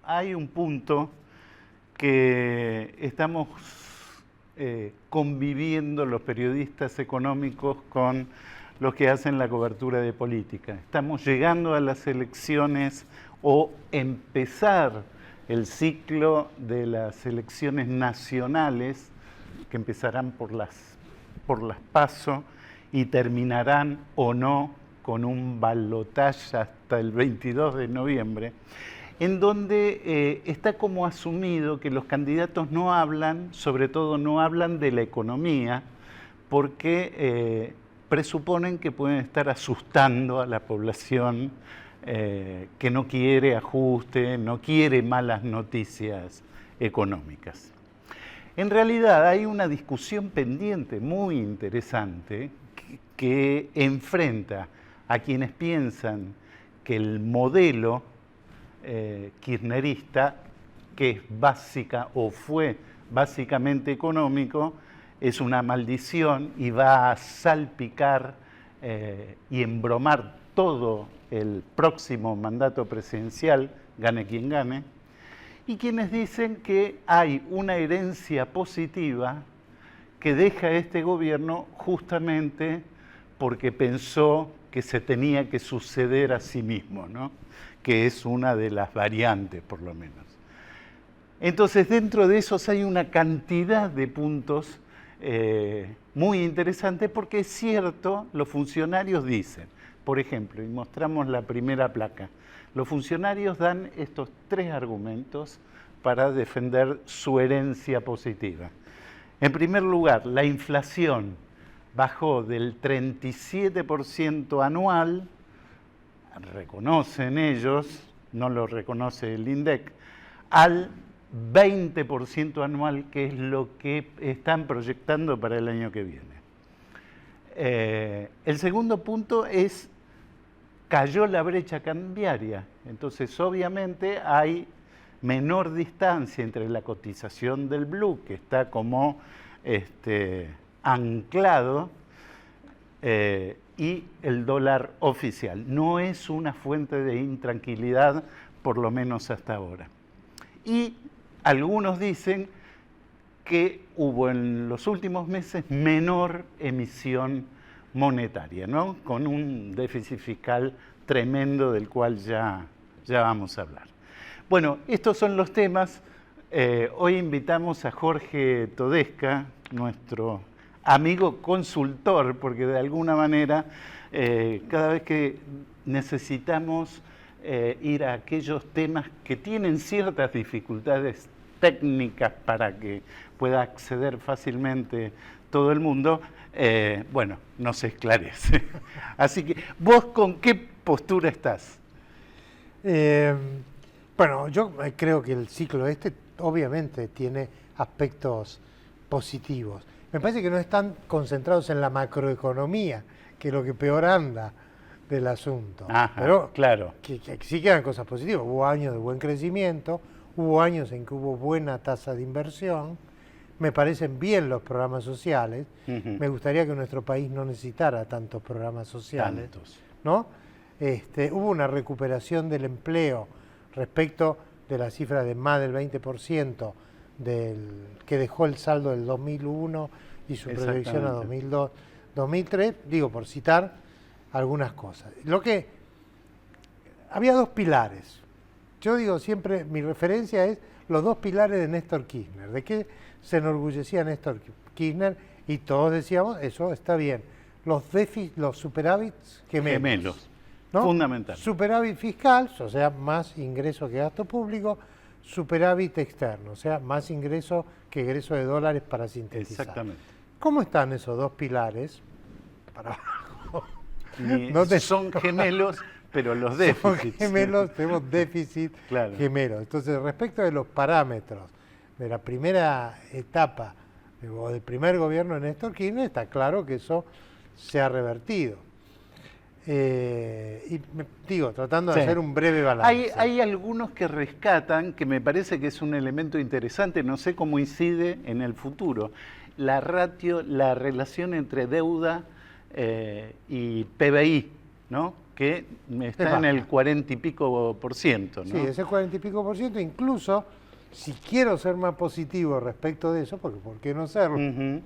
hay un punto que estamos conviviendo los periodistas económicos con los que hacen la cobertura de política. Estamos llegando a las elecciones o empezar el ciclo de las elecciones nacionales que empezarán por las PASO y terminarán o no con un balotaje hasta el 22 de noviembre, en donde está como asumido que los candidatos no hablan, sobre todo no hablan de la economía, porque presuponen que pueden estar asustando a la población que no quiere ajuste, no quiere malas noticias económicas. En realidad hay una discusión pendiente muy interesante que enfrenta a quienes piensan que el modelo kirchnerista, que es básica o fue básicamente económico, es una maldición y va a salpicar y embromar todo el próximo mandato presidencial, gane quien gane, y quienes dicen que hay una herencia positiva que deja este gobierno justamente porque pensó que se tenía que suceder a sí mismo, ¿no? Que es una de las variantes, por lo menos. Entonces, dentro de esos hay una cantidad de puntos muy interesantes, porque es cierto, los funcionarios dicen, por ejemplo, y mostramos la primera placa, los funcionarios dan estos 3 argumentos para defender su herencia positiva. En primer lugar, la inflación bajó del 37% anual, reconocen ellos, no lo reconoce el INDEC, al 20% anual, que es lo que están proyectando para el año que viene. El segundo punto es, cayó la brecha cambiaria, entonces obviamente hay menor distancia entre la cotización del blue, que está como anclado, y el dólar oficial. No es una fuente de intranquilidad, por lo menos hasta ahora. Y algunos dicen que hubo en los últimos meses menor emisión monetaria, ¿no? Con un déficit fiscal tremendo del cual ya vamos a hablar. Bueno, estos son los temas. Hoy invitamos a Jorge Todesca, nuestro amigo consultor, porque de alguna manera cada vez que necesitamos ir a aquellos temas que tienen ciertas dificultades técnicas para que pueda acceder fácilmente todo el mundo, bueno, nos esclarece. Así que, ¿vos con qué postura estás? Bueno, yo creo que el ciclo obviamente tiene aspectos positivos. Me parece que no están concentrados en la macroeconomía, que es lo que peor anda del asunto. Ajá, pero claro. Que sí quedan cosas positivas. Hubo años de buen crecimiento, hubo años en que hubo buena tasa de inversión. Me parecen bien los programas sociales. Me gustaría que nuestro país no necesitara tantos programas sociales. ¿No? Hubo una recuperación del empleo respecto de la cifra de más del 20% que dejó el saldo del 2001 y su proyección a 2002, 2003, digo, por citar algunas cosas. Había 2 pilares. Yo digo siempre, mi referencia es los 2 pilares de Néstor Kirchner. ¿De qué se enorgullecía Néstor Kirchner? Y todos decíamos, eso está bien. Los superávits gemelos. ¿No? Fundamental. Superávit fiscal, o sea, más ingreso que gasto público. Superávit externo, o sea, más ingreso que egreso de dólares, para sintetizar. Exactamente. ¿Cómo están esos 2 pilares? Para abajo. Son gemelos, pero los déficits. Son gemelos, tenemos déficit gemelos. Entonces, respecto de los parámetros de la primera etapa o del primer gobierno de Néstor Kirchner, está claro que eso se ha revertido. Y tratando de hacer un breve balance. Hay algunos que rescatan, que me parece que es un elemento interesante, no sé cómo incide en el futuro, la relación entre deuda y PBI, ¿no? que está en el 40 y pico por ciento, ¿no? Sí, ese 40 y pico por ciento. Incluso, si quiero ser más positivo respecto de eso, porque ¿por qué no serlo?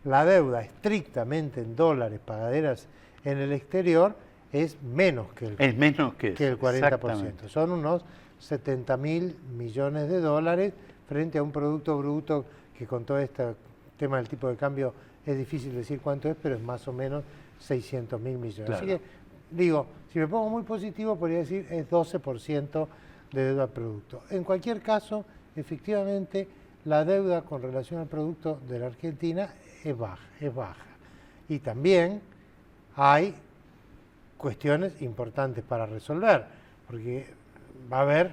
La deuda estrictamente en dólares, pagaderas en el exterior, es menos que el 40%. Son unos 70.000 millones de dólares frente a un Producto Bruto que con todo este tema del tipo de cambio es difícil decir cuánto es, pero es más o menos 600.000 millones. Claro. Así que, digo, si me pongo muy positivo, podría decir es 12% de deuda al producto. En cualquier caso, efectivamente, la deuda con relación al producto de la Argentina es baja. Y también hay cuestiones importantes para resolver, porque va a haber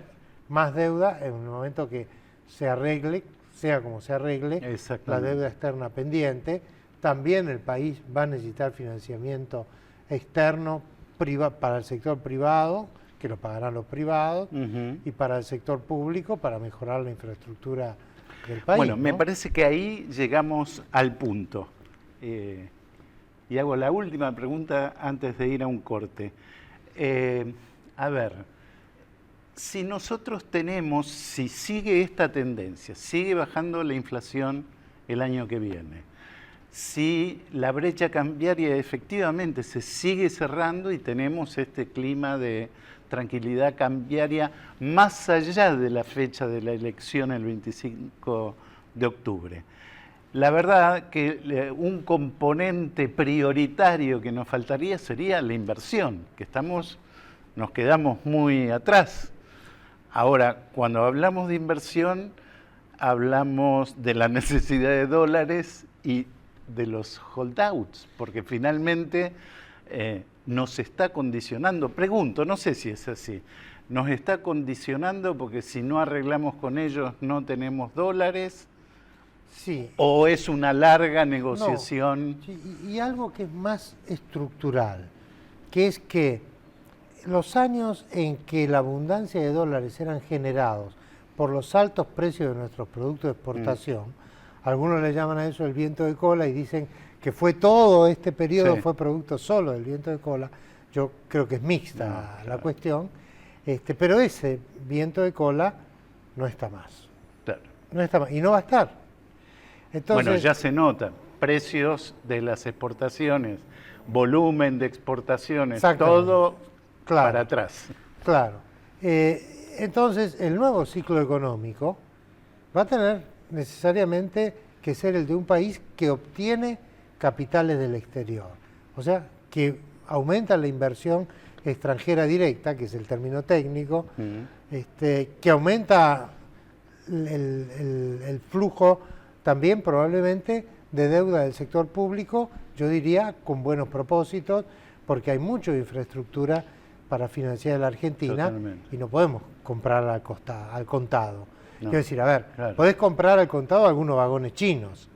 más deuda en el momento que se arregle, sea como se arregle, la deuda externa pendiente. También el país va a necesitar financiamiento externo para el sector privado, que lo pagarán los privados, y para el sector público, para mejorar la infraestructura del país. Bueno, ¿no? me parece que ahí llegamos al punto. Y hago la última pregunta antes de ir a un corte. A ver, si nosotros si sigue esta tendencia, sigue bajando la inflación el año que viene, si la brecha cambiaria efectivamente se sigue cerrando y tenemos este clima de tranquilidad cambiaria más allá de la fecha de la elección el 25 de octubre. La verdad que un componente prioritario que nos faltaría sería la inversión, que nos quedamos muy atrás. Ahora, cuando hablamos de inversión, hablamos de la necesidad de dólares y de los holdouts, porque finalmente nos está condicionando, pregunto, no sé si es así, nos está condicionando porque si no arreglamos con ellos no tenemos dólares. Sí. ¿O es una larga negociación? No, sí, y algo que es más estructural, que es que los años en que la abundancia de dólares eran generados por los altos precios de nuestros productos de exportación, algunos le llaman a eso el viento de cola y dicen que fue todo este periodo, fue producto solo del viento de cola. Yo creo que es mixta la cuestión, pero ese viento de cola no está más. Claro. No está más, y no va a estar. Entonces, bueno, ya se nota, precios de las exportaciones, volumen de exportaciones, todo para atrás. Claro. Entonces, el nuevo ciclo económico va a tener necesariamente que ser el de un país que obtiene capitales del exterior. O sea, que aumenta la inversión extranjera directa, que es el término técnico, que aumenta el flujo también probablemente de deuda del sector público, yo diría con buenos propósitos, porque hay mucha infraestructura para financiar a la Argentina. Totalmente. Y no podemos comprar al contado. No. Quiero decir, a ver, podés comprar al contado algunos vagones chinos,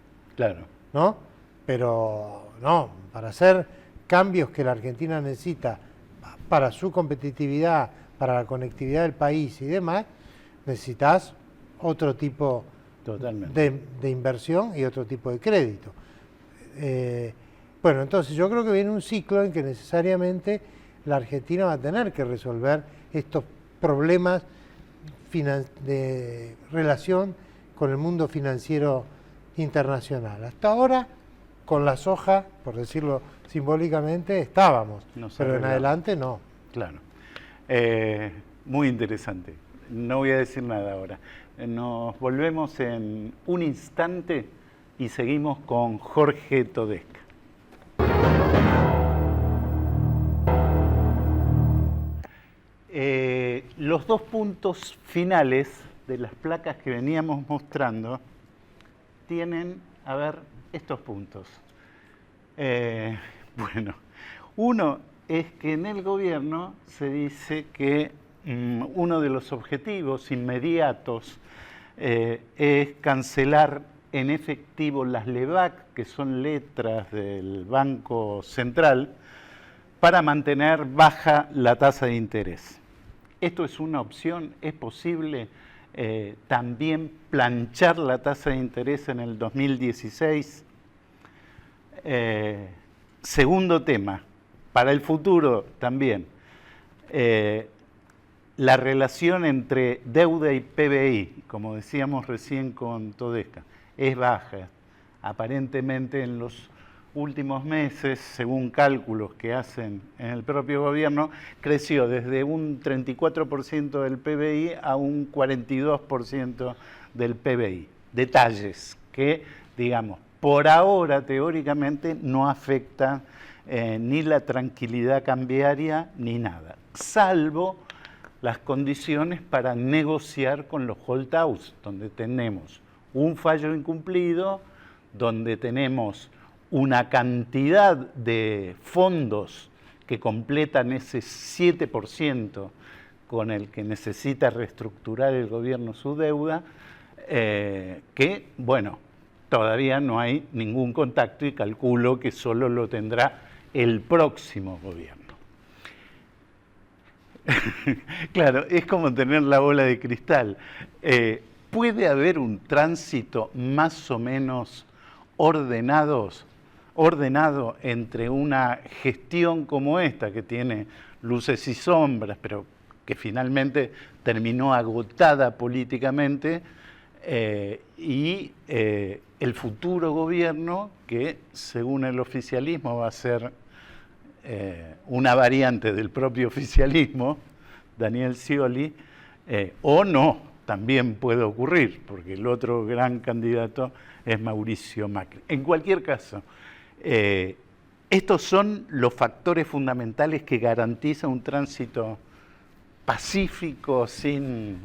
¿no? Pero no, para hacer cambios que la Argentina necesita para su competitividad, para la conectividad del país y demás, necesitas otro tipo de inversión y otro tipo de crédito. Bueno, entonces yo creo que viene un ciclo en que necesariamente la Argentina va a tener que resolver estos problemas de relación con el mundo financiero internacional. Hasta ahora, con la soja, por decirlo simbólicamente, estábamos, pero en adelante no. Claro. Muy interesante. No voy a decir nada ahora. Nos volvemos en un instante y seguimos con Jorge Todesca. Los dos puntos finales de las placas que veníamos mostrando tienen, a ver, estos puntos. Bueno, uno es que en el gobierno se dice que uno de los objetivos inmediatos es cancelar en efectivo las LEBAC, que son letras del Banco Central, para mantener baja la tasa de interés. ¿Esto es una opción? ¿Es posible también planchar la tasa de interés en el 2016? Segundo tema, para el futuro también. La relación entre deuda y PBI, como decíamos recién con Todesca, es baja. Aparentemente en los últimos meses, según cálculos que hacen en el propio gobierno, creció desde un 34% del PBI a un 42% del PBI. Detalles que, digamos, por ahora teóricamente no afectan ni la tranquilidad cambiaria ni nada, salvo las condiciones para negociar con los holdouts, donde tenemos un fallo incumplido, donde tenemos una cantidad de fondos que completan ese 7% con el que necesita reestructurar el gobierno su deuda, que, bueno, todavía no hay ningún contacto y calculo que solo lo tendrá el próximo gobierno. Claro, es como tener la bola de cristal. ¿Puede haber un tránsito más o menos ordenado entre una gestión como esta, que tiene luces y sombras, pero que finalmente terminó agotada políticamente, y el futuro gobierno, que según el oficialismo va a ser una variante del propio oficialismo, Daniel Scioli, o no, también puede ocurrir, porque el otro gran candidato es Mauricio Macri. En cualquier caso, estos son los factores fundamentales que garantizan un tránsito pacífico, sin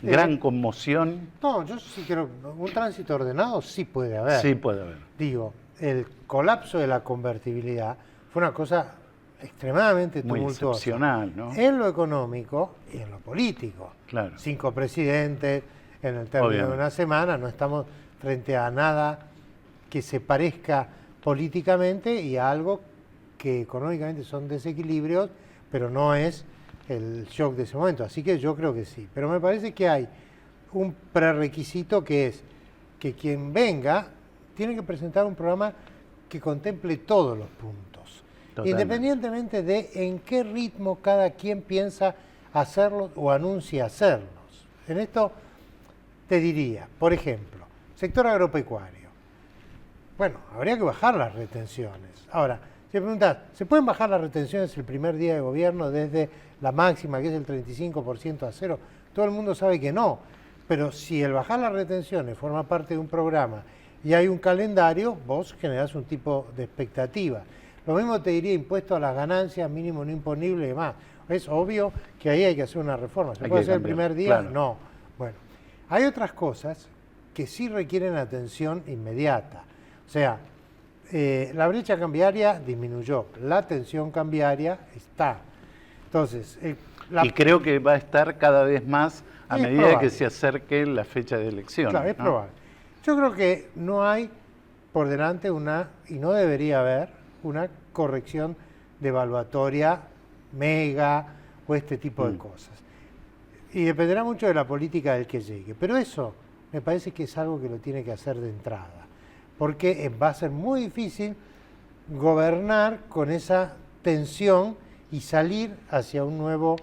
gran conmoción. No, yo sí creo que un tránsito ordenado sí puede haber. Sí puede haber. Digo, el colapso de la convertibilidad fue una cosa extremadamente muy tumultuosa. Excepcional, ¿no? En lo económico y en lo político. Claro. 5 presidentes en el término de una semana, no estamos frente a nada que se parezca políticamente y a algo que económicamente son desequilibrios, pero no es el shock de ese momento. Así que yo creo que sí. Pero me parece que hay un prerequisito que es que quien venga tiene que presentar un programa que contemple todos los puntos. Totalmente. Independientemente de en qué ritmo cada quien piensa hacerlos o anuncia hacerlos. En esto te diría, por ejemplo, sector agropecuario. Bueno, habría que bajar las retenciones. Ahora, si me preguntas, ¿se pueden bajar las retenciones el primer día de gobierno desde la máxima, que es el 35% a cero? Todo el mundo sabe que no. Pero si el bajar las retenciones forma parte de un programa y hay un calendario, vos generás un tipo de expectativa. Lo mismo te diría impuesto a las ganancias, mínimo no imponible y demás. Es obvio que ahí hay que hacer una reforma. ¿Se puede hacer el primer día? Claro. No. Bueno, hay otras cosas que sí requieren atención inmediata. O sea, la brecha cambiaria disminuyó, la tensión cambiaria está. Entonces, y creo que va a estar cada vez más a medida que se acerque la fecha de elecciones. Claro, es probable. Yo creo que no hay por delante y no debería haber, una corrección devaluatoria mega o este tipo de cosas. Y dependerá mucho de la política del que llegue. Pero eso me parece que es algo que lo tiene que hacer de entrada. Porque va a ser muy difícil gobernar con esa tensión y salir hacia un nuevo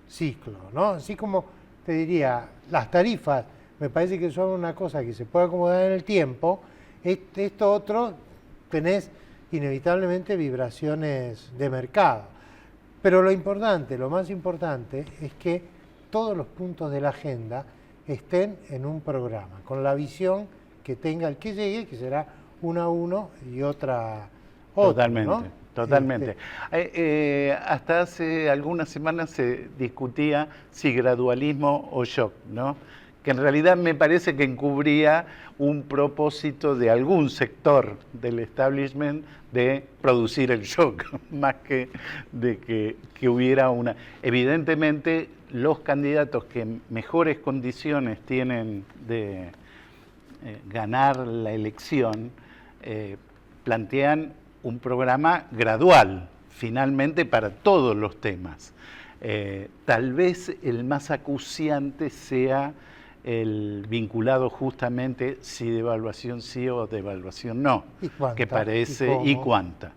ciclo, ¿no? Así como te diría, las tarifas me parece que son una cosa que se puede acomodar en el tiempo. Esto otro, tenés inevitablemente vibraciones de mercado. Pero lo importante, lo más importante, es que todos los puntos de la agenda estén en un programa, con la visión que tenga el que llegue, que será una a uno y otra. Totalmente, ¿no? totalmente. Hasta hace algunas semanas se discutía si gradualismo o shock, ¿no? Que en realidad me parece que encubría un propósito de algún sector del establishment de producir el shock, más que de que hubiera una. Evidentemente, los candidatos que mejores condiciones tienen de ganar la elección plantean un programa gradual, finalmente, para todos los temas. Tal vez el más acuciante sea el vinculado justamente si devaluación sí o devaluación no, ¿Y cuánta? que parece, y cuánta.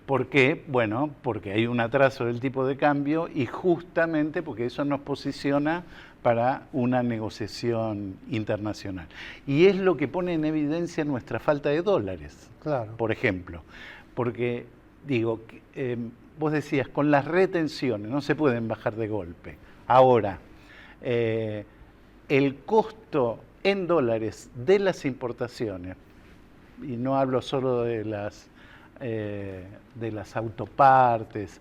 ¿Por qué? Bueno, porque hay un atraso del tipo de cambio y justamente porque eso nos posiciona para una negociación internacional. Y es lo que pone en evidencia nuestra falta de dólares, Claro. por ejemplo. Porque, digo, vos decías, con las retenciones no se pueden bajar de golpe. Ahora, el costo en dólares de las importaciones, y no hablo solo de las autopartes,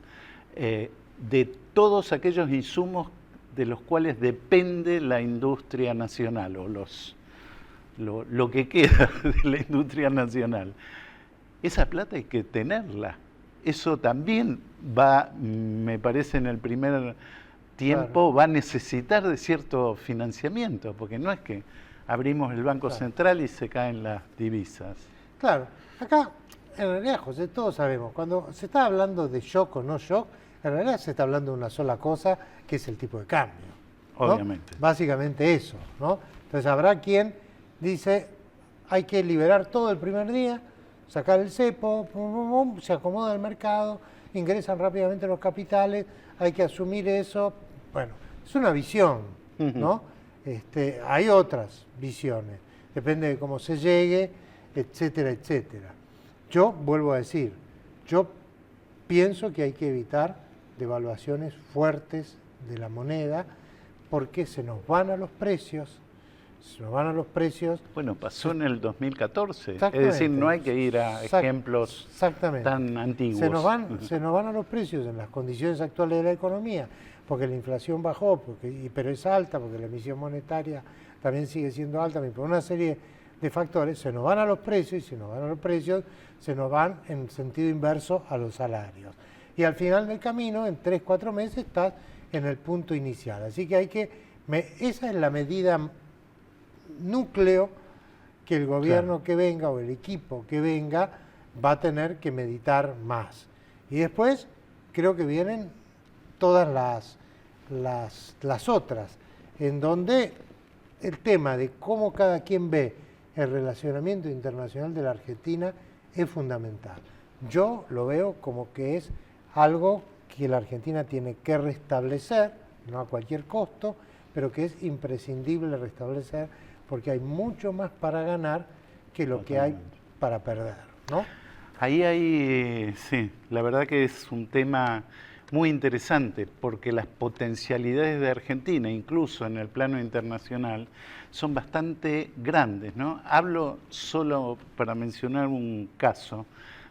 de todos aquellos insumos de los cuales depende la industria nacional o lo que queda de la industria nacional. Esa plata hay que tenerla. Eso también va, me parece, en el primer tiempo, va a necesitar de cierto financiamiento, porque no es que abrimos el Banco Central y se caen las divisas. Claro, acá en realidad, José, todos sabemos, cuando se está hablando de shock o no shock, en realidad se está hablando de una sola cosa, que es el tipo de cambio, ¿no? Obviamente. Básicamente eso, ¿no? Entonces habrá quien dice, hay que liberar todo el primer día, sacar el cepo, se acomoda el mercado, ingresan rápidamente los capitales, hay que asumir eso. Bueno, es una visión, ¿no? Hay otras visiones, depende de cómo se llegue, etcétera, etcétera. Yo vuelvo a decir, yo pienso que hay que evitar devaluaciones fuertes de la moneda porque se nos van a los precios. Bueno, pasó en el 2014, es Exactamente. decir, no hay que ir a ejemplos tan antiguos. Se nos van a los precios en las condiciones actuales de la economía, porque la inflación bajó, pero es alta, porque la emisión monetaria también sigue siendo alta, por una serie de factores, se nos van a los precios, y si nos van a los precios, se nos van en sentido inverso a los salarios. Y al final del camino, en 3-4 meses, estás en el punto inicial. Así que esa es la medida núcleo que el gobierno que venga o el equipo que venga va a tener que meditar más. Y después creo que vienen todas las otras, en donde el tema de cómo cada quien ve el relacionamiento internacional de la Argentina es fundamental. Yo lo veo como que es algo que la Argentina tiene que restablecer, no a cualquier costo, pero que es imprescindible restablecer porque hay mucho más para ganar que lo que hay para perder, ¿no? Ahí hay, sí, la verdad que es un tema muy interesante porque las potencialidades de Argentina, incluso en el plano internacional, son bastante grandes, ¿no? Hablo solo para mencionar un caso.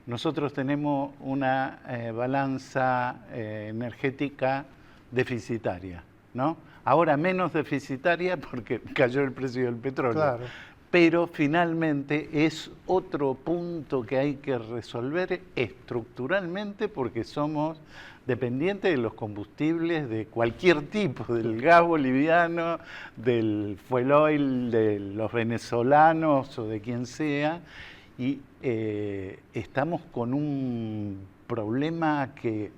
Nosotros tenemos una balanza energética deficitaria, ¿no? Ahora menos deficitaria porque cayó el precio del petróleo. Claro. Pero finalmente es otro punto que hay que resolver estructuralmente porque somos dependientes de los combustibles de cualquier tipo, del gas boliviano, del fuel oil, de los venezolanos o de quien sea, y estamos con un problema que,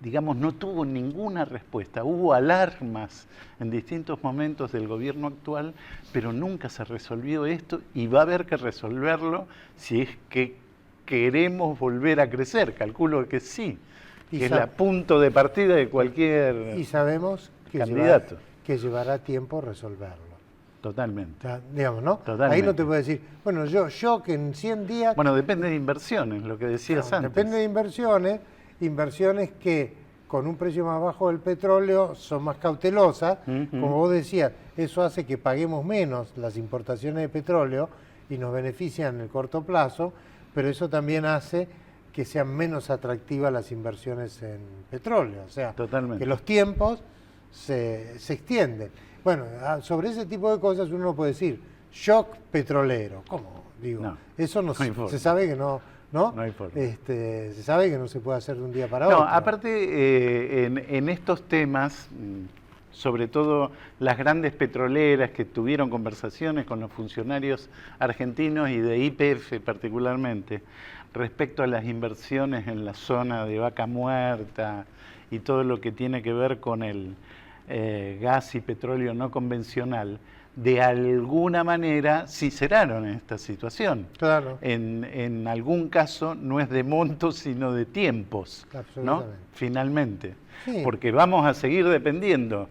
digamos, no tuvo ninguna respuesta. Hubo alarmas en distintos momentos del gobierno actual, pero nunca se resolvió esto y va a haber que resolverlo si es que queremos volver a crecer. Calculo que sí, que es el punto de partida de cualquier y sabemos que candidato. Que llevará tiempo resolverlo. Totalmente. O sea, digamos, ¿no? Totalmente. Ahí no te puedo decir, bueno, yo que en 100 días... Bueno, depende de inversiones, lo que decías antes. Depende de inversiones que con un precio más bajo del petróleo son más cautelosas. Como vos decías, eso hace que paguemos menos las importaciones de petróleo y nos benefician en el corto plazo, pero eso también hace que sean menos atractivas las inversiones en petróleo. O sea, totalmente, que los tiempos se extienden. Bueno, sobre ese tipo de cosas uno puede decir, shock petrolero. ¿Cómo? Digo, no, eso no se sabe que no hay forma. Se sabe que no se puede hacer de un día para otro. No, aparte, en estos temas, sobre todo las grandes petroleras que tuvieron conversaciones con los funcionarios argentinos y de YPF particularmente, respecto a las inversiones en la zona de Vaca Muerta y todo lo que tiene que ver con el gas y petróleo no convencional, de alguna manera cinceraron en esta situación. Claro. En algún caso no es de montos, sino de tiempos, ¿no? Absolutamente. Finalmente. Sí. Porque vamos a seguir dependiendo.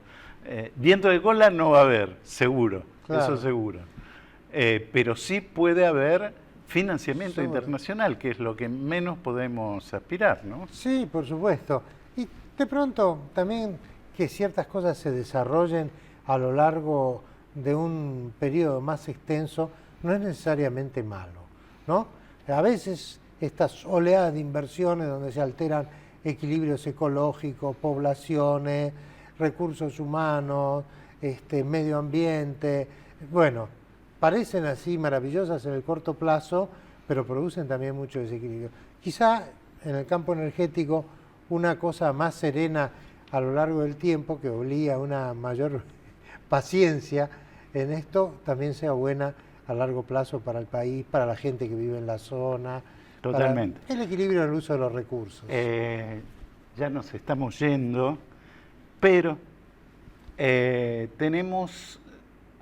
Viento de cola no va a haber, seguro, Claro. eso seguro. Pero sí puede haber financiamiento Seguro. internacional, que es lo que menos podemos aspirar, ¿no? Sí, por supuesto. Y de pronto también que ciertas cosas se desarrollen a lo largo de un periodo más extenso no es necesariamente malo, ¿no? A veces estas oleadas de inversiones donde se alteran equilibrios ecológicos, poblaciones, recursos humanos, medio ambiente, bueno, parecen así maravillosas en el corto plazo, pero producen también mucho desequilibrio. Quizá en el campo energético una cosa más serena a lo largo del tiempo, que obliga a una mayor paciencia en esto, también sea buena a largo plazo para el país, para la gente que vive en la zona. Totalmente. Para el equilibrio en el uso de los recursos. Ya nos estamos yendo, pero tenemos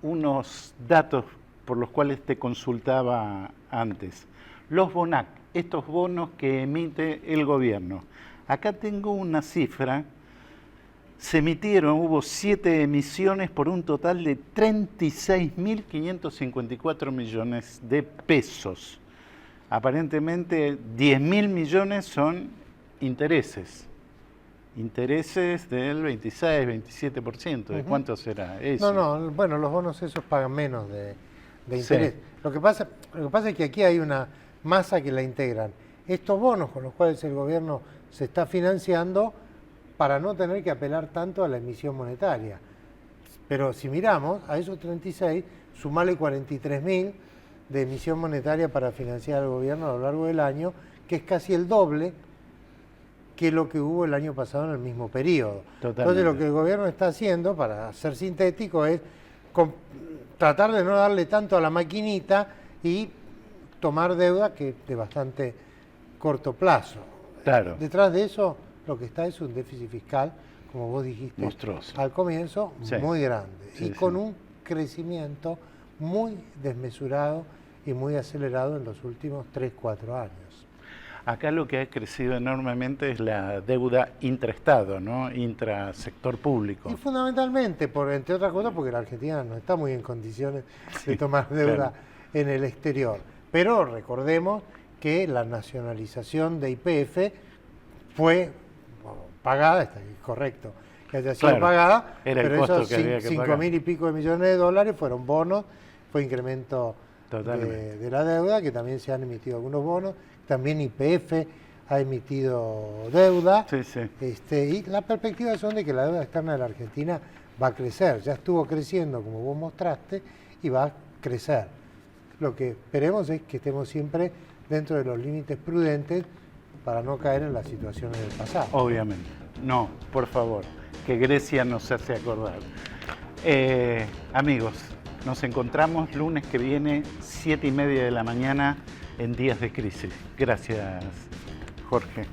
unos datos por los cuales te consultaba antes. Los BONAC, estos bonos que emite el gobierno. Acá tengo una cifra. Se emitieron, hubo 7 emisiones por un total de 36.554 millones de pesos. Aparentemente 10.000 millones son intereses. Intereses del 26-27%. ¿De cuánto será eso? No, bueno, los bonos esos pagan menos de interés. Sí. Lo que pasa es que aquí hay una masa que la integran. Estos bonos con los cuales el gobierno se está financiando para no tener que apelar tanto a la emisión monetaria. Pero si miramos, a esos 36, sumale 43.000 de emisión monetaria para financiar al gobierno a lo largo del año, que es casi el doble que lo que hubo el año pasado en el mismo periodo. Totalmente. Entonces lo que el gobierno está haciendo, para ser sintético, es tratar de no darle tanto a la maquinita y tomar deuda que de bastante corto plazo. Claro. Detrás de eso lo que está es un déficit fiscal, como vos dijiste Monstruoso. al comienzo, Sí. muy grande Sí, y con sí. un crecimiento muy desmesurado y muy acelerado en los últimos 3-4 años. Acá lo que ha crecido enormemente es la deuda intraestado, ¿no? Intrasector público. Y fundamentalmente, entre otras cosas, porque la Argentina no está muy en condiciones de tomar deuda claro. en el exterior. Pero recordemos que la nacionalización de YPF fue pagada, está correcto que haya sido Claro, pagada, era el pero costo esos que había que 5.000 y pico de millones de dólares fueron bonos, fue incremento Totalmente. de la deuda, que también se han emitido algunos bonos, también YPF ha emitido deuda, Sí, sí. y las perspectivas son de que la deuda externa de la Argentina va a crecer, ya estuvo creciendo como vos mostraste y va a crecer. Lo que esperemos es que estemos siempre dentro de los límites prudentes para no caer en las situaciones del pasado. Obviamente. No, por favor, que Grecia nos hace acordar. Amigos, nos encontramos lunes que viene, 7:30 de la mañana, en Días de Crisis. Gracias, Jorge.